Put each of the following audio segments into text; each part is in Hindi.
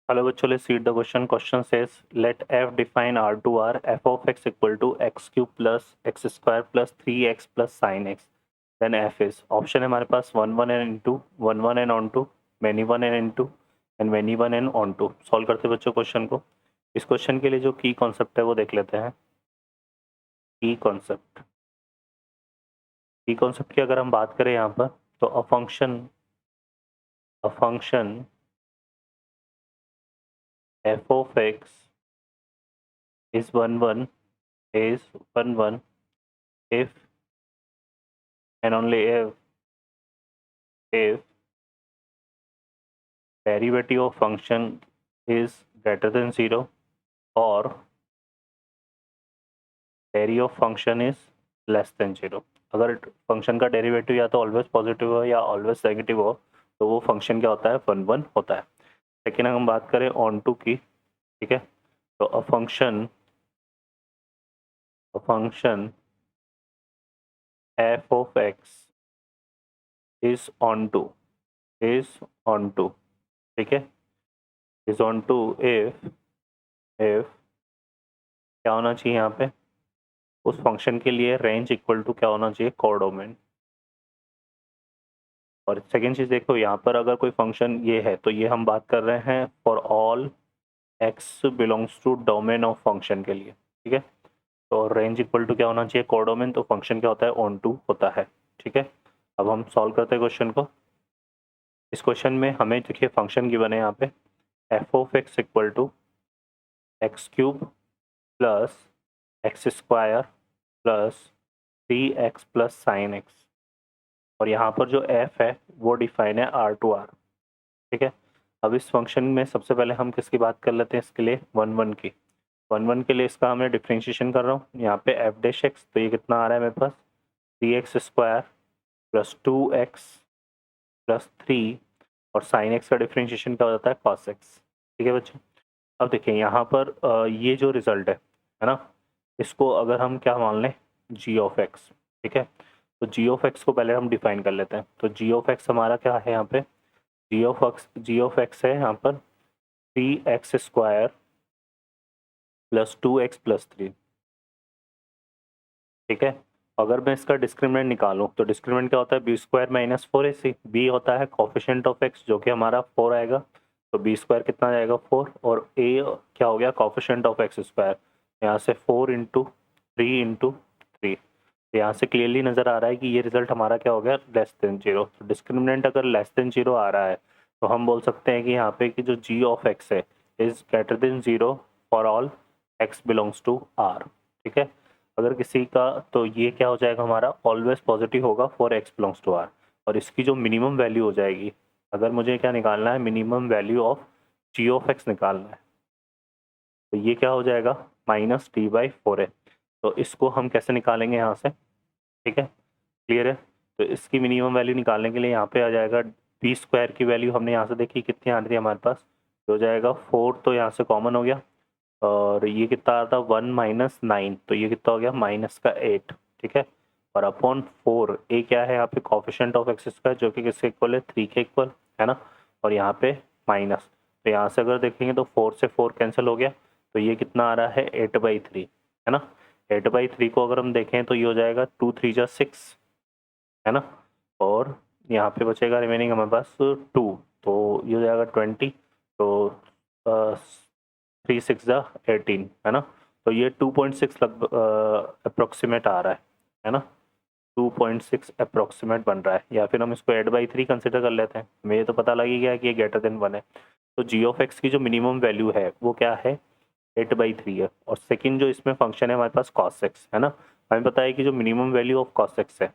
हेलो बच्चों, let's read the question. Question says late f define r to r f of x equal to x cube plus x square plus 3x plus sin x. Then f is option है हमारे पास 1 1 and into 1 1 and on to many 1 and into and many 1 and on to. Solve करते हैं बच्चों क्वेश्चन को. इस क्वेश्चन के लिए जो की कॉन्सेप्ट है वो देख लेते हैं. की कॉन्सेप्ट की अगर हम बात करें यहाँ पर तो a function f of x is 1 1 if and only if derivative of function is greater than 0 or derivative of function is less than 0. अगर फंक्शन का डेरिवेटिव या तो ऑलवेज पॉजिटिव हो या ऑलवेज नेगेटिव हो तो वो फंक्शन क्या होता है, 1 1 होता है. लेकिन अगर हम बात करें ऑन टू की, ठीक है, तो a function f of x is on to, ठीक है, is on to if क्या होना चाहिए यहाँ पे, उस फंक्शन के लिए रेंज इक्वल टू क्या होना चाहिए, कोडोमेन. और सेकेंड चीज़ देखो, यहाँ पर अगर कोई फंक्शन ये है तो ये हम बात कर रहे हैं for all x belongs to domain of function के लिए, ठीक है. तो रेंज इक्वल टू क्या होना चाहिए, कोडोमेन. तो फंक्शन क्या होता है, ऑन टू होता है, ठीक है. अब हम सॉल्व करते हैं क्वेश्चन को. इस क्वेश्चन में हमें देखिए फंक्शन गिवन है यहाँ पे f of x equal to x cube plus x square plus 3x plus sine x. और यहाँ पर जो f है वो डिफाइन है r टू r, ठीक है. अब इस फंक्शन में सबसे पहले हम किसकी बात कर लेते हैं, इसके लिए 1 1 की. 1 1 के लिए इसका हमें डिफ्रेंशिएशन कर रहा हूँ यहाँ पे f डैश x. तो ये कितना आ रहा है मेरे पास, 3x square plus 2x plus 3 और साइन x का डिफ्रेंशिएशन क्या हो जाता है, cos x, ठीक है बच्चों. अब देखिए यहाँ पर ये जो रिजल्ट है ना, इसको अगर हम क्या मान लें, g ऑफ x, ठीक है. तो g ऑफ x को पहले हम डिफाइन कर लेते हैं. तो g ऑफ x हमारा क्या है यहाँ पे, g ऑफ x है यहाँ पर 3x square plus 2x plus 3, ठीक है. अगर मैं इसका डिस्क्रिमिनेंट निकालूं तो डिस्क्रिमिनेंट क्या होता है, B square minus 4ac. B होता है कोफिशिएंट ऑफ x जो कि हमारा 4 आएगा. तो बी स्क्वायर कितना जाएगा, 4. और a क्या हो गया, कोफिशिएंट ऑफ x स्क्वायर. यहाँ से 4 इंटू 3 इंटू 3. यहाँ से क्लियरली नज़र आ रहा है कि ये रिजल्ट हमारा क्या हो गया, लेस देन 0. तो डिस्क्रिमिनेंट अगर लेस देन 0 आ रहा है तो हम बोल सकते हैं कि यहाँ पे कि जो g ऑफ x है is greater than 0 for all x belongs to r, ठीक है. अगर किसी का, तो ये क्या हो जाएगा हमारा, ऑलवेज पॉजिटिव होगा for x belongs to r. और इसकी जो मिनिमम वैल्यू हो जाएगी, अगर मुझे क्या निकालना है, मिनिमम वैल्यू ऑफ g ऑफ x निकालना है, तो ये क्या हो जाएगा, माइनस t/4 है. तो इसको हम कैसे निकालेंगे यहाँ से, ठीक है, क्लियर है. तो इसकी मिनिमम वैल्यू निकालने के लिए यहाँ पे आ जाएगा बी स्क्वायर की वैल्यू हमने यहाँ से देखी कितनी आ रही थी हमारे पास, तो हो जाएगा 4. तो यहाँ से कॉमन हो गया और ये कितना आ रहा था, 1 माइनस 9. तो ये कितना हो गया, माइनस का 8, ठीक है. और अपॉन 4, ए क्या है यहाँ पे, कोफिशिएंट ऑफ एक्स स्क्वायर जो कि किसके इक्वल है, 3 के इक्वल है ना. और यहाँ पे माइनस, तो यहाँ से अगर देखेंगे तो 4 से 4 कैंसिल हो गया. तो ये कितना आ रहा है, 8/3, है ना. 8/3 को अगर हम देखें तो ये हो जाएगा 2 3 जा 6, है ना. और यहाँ पे बचेगा रिमेनिंग हमारे पास 2. तो ये हो जाएगा 20. तो 3 6 जा 18, है ना. तो ये 2.6 लगभग अप्रोक्सीमेट आ रहा है ना. 2.6 अप्रोक्सीमेट बन रहा है. या फिर हम इसको 8/3 कंसिडर कर लेते हैं. हमें ये तो पता लग ही गया कि ये ग्रेटर देन 1 है. तो जी ऑफ एक्स की जो मिनिमम वैल्यू है वो क्या है, 8/3 है. और सेकंड जो इसमें फंक्शन है हमारे पास cos x, है ना. हमें पता है कि जो minimum value of cos x है,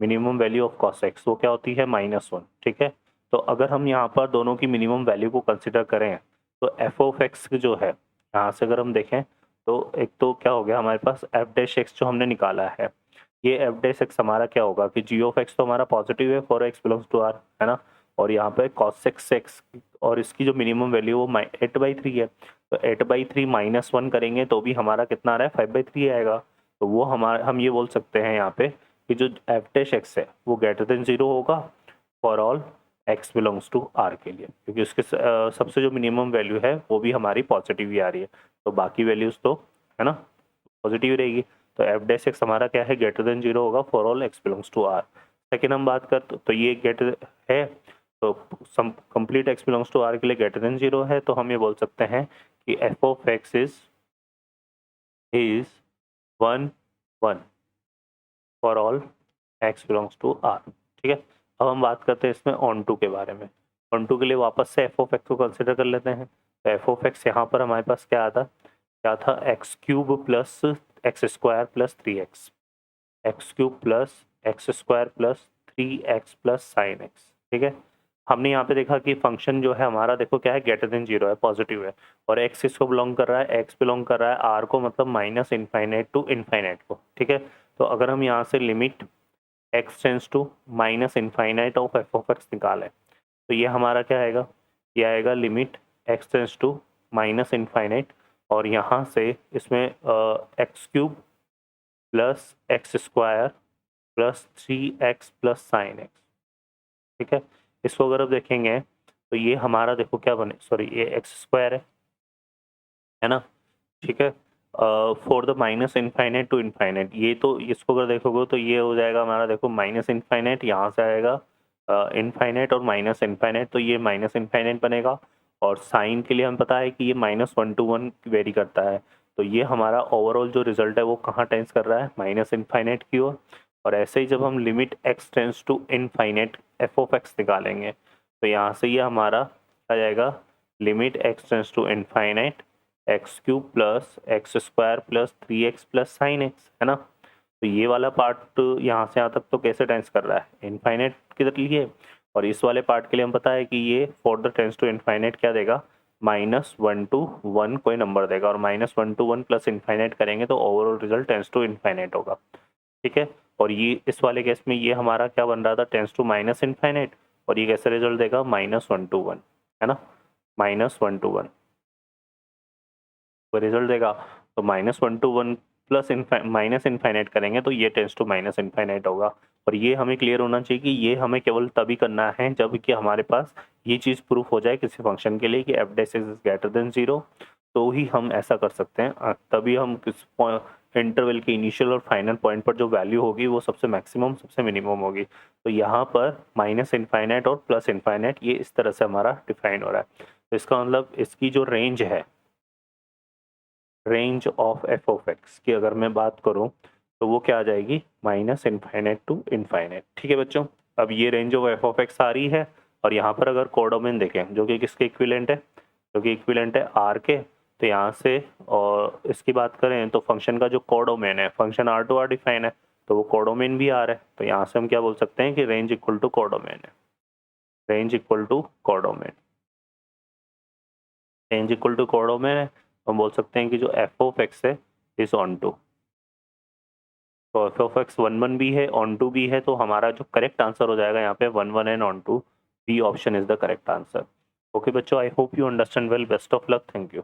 minimum value of cos x वो क्या होती है, -1, ठीक है. तो अगर हम यहाँ पर दोनों की मिनिमम वैल्यू को कंसिडर करें तो f ऑफ x जो है, यहाँ से अगर हम देखें तो एक तो क्या हो गया हमारे पास f डैश x जो हमने निकाला है, ये f डैश x हमारा क्या होगा कि g ऑफ x तो हमारा पॉजिटिव है for x belongs to r, है ना. और यहाँ पे cos x और इसकी जो मिनिमम वैल्यू वो 8/3 है. तो 8/3 -1 करेंगे तो भी हमारा कितना आ रहा है, 5/3 आएगा. तो वो हमारा, हम ये बोल सकते हैं यहाँ पे कि जो f डैश x है वो ग्रेटर देन 0 होगा for all x belongs to r के लिए, क्योंकि उसके सबसे जो मिनिमम वैल्यू है वो भी हमारी पॉजिटिव ही आ रही है, तो बाकी वैल्यूज तो है ना पॉजिटिव रहेगी। तो एफ डैश एक्स हमारा क्या है, ग्रेटर देन जीरो होगा for all x belongs to r. Second हम बात कर तो ये ग्रेटर है, तो complete x belongs to r के लिए ग्रेटर देन जीरो है, तो हम ये बोल सकते हैं कि f of x is 1 1 for all x belongs to r. ठीक है, अब हम बात करते हैं इसमें ऑन टू के बारे में। ऑन टू के लिए वापस से एफ ऑफ एक्स को कंसिडर कर लेते हैं। तो एफ ऑफ एक्स यहाँ पर हमारे पास क्या था x cube plus x square plus 3x, x cube plus x square plus 3x plus sine x. ठीक है, हमने यहाँ पे देखा कि फंक्शन जो है हमारा देखो क्या है, ग्रेटर देन जीरो है, पॉजिटिव है, और x इसको बिलोंग कर रहा है, x बिलोंग कर रहा है r को, मतलब माइनस इनफाइनाइट टू इनफाइनाइट को। ठीक है, तो अगर हम यहाँ से limit x tends to minus infinite of F of x निकालें, तो ये हमारा क्या आएगा, ये आएगा limit x tends to minus infinite, और यहाँ से इसमें x cube plus x square plus 3x plus sine x. ठीक है, इसको अगर आप देखेंगे तो ये हमारा देखो क्या बने, सॉरी ये एक्स स्क्वायर है ना। ठीक है, for the minus infinite to infinite, ये तो इसको अगर देखोगे तो ये हो जाएगा हमारा देखो माइनस इनफाइनाइट, यहाँ से आएगा इनफाइनाइट और माइनस इनफाइनाइट, तो ये माइनस इनफाइनाइट बनेगा। और साइन के लिए हम पता है कि ये -1 to 1 वेरी करता है, तो ये हमारा ओवरऑल जो रिजल्ट है वो कहाँ टेंस कर रहा है, माइनस इनफाइनाइट की ओर। और ऐसे ही जब हम limit x tends to infinite f of x निकालेंगे, तो यहाँ से ये हमारा आ जाएगा limit x tends to infinite x cube plus x square plus 3x plus sine x, है ना। तो ये वाला पार्ट यहाँ से यहाँ तक तो कैसे टेंस कर रहा है, इनफाइनाइट के लिए, और इस वाले पार्ट के लिए हम पता है कि ये for the tends to infinite क्या देगा, -1 to 1 कोई नंबर देगा, और -1 to 1 प्लस इनफाइनाइट करेंगे तो overall result tends to infinite होगा। ठीक है, और ये इस वाले केस में ये हमारा क्या बन रहा था, टेंस टू माइनस इनफाइनाइट, और ये कैसे रिजल्ट देगा, -1 to 1, है ना, -1 to 1 को रिजल्ट देगा। तो -1 to 1 प्लस माइनस इनफाइनाइट करेंगे तो ये टेंस टू माइनस इनफाइनाइट होगा। और ये हमें क्लियर होना चाहिए कि ये हमें केवल तभी करना है जब कि हमारे पास ये चीज़ प्रूफ हो जाए किसी फंक्शन के लिए कि F dash is greater than zero, तो ही हम ऐसा कर सकते हैं। तभी हम किस इंटरवल के इनिशियल और फाइनल पॉइंट पर जो वैल्यू होगी वो सबसे मैक्सिमम सबसे मिनिमम होगी। तो यहाँ पर माइनस इनफाइनाइट और प्लस इनफाइनाइट ये इस तरह से हमारा डिफाइन हो रहा है। तो इसका मतलब इसकी जो रेंज है, range of F of x की अगर मैं बात करूं तो वो क्या आ जाएगी, माइनस इनफाइनाइट टू इनफाइनाइट। ठीक है बच्चों, अब ये range of F of X आ रही है, और यहाँ पर अगर कोडोमेन देखें जो कि किसके इक्विवेलेंट है, जो कि इक्विवेलेंट है आर के, तो यहाँ से और इसकी बात करें तो फंक्शन का जो कोडोमेन है, function r to r define है, तो वो कोडोमेन भी आर है। तो यहाँ से हम क्या बोल सकते हैं कि रेंज इक्वल टू कोडोमेन है, range equal to codomain, range equal to codomain है। हम बोल सकते हैं कि जो एफ ऑफ एक्स है इज ऑन टू, तो एफ ऑफ एक्स 1 1 भी है, ऑन टू भी है, तो हमारा जो करेक्ट आंसर हो जाएगा यहाँ पे 1 1 and on two, B option is the correct answer. Okay बच्चों, I hope you understand well, best of luck, thank you.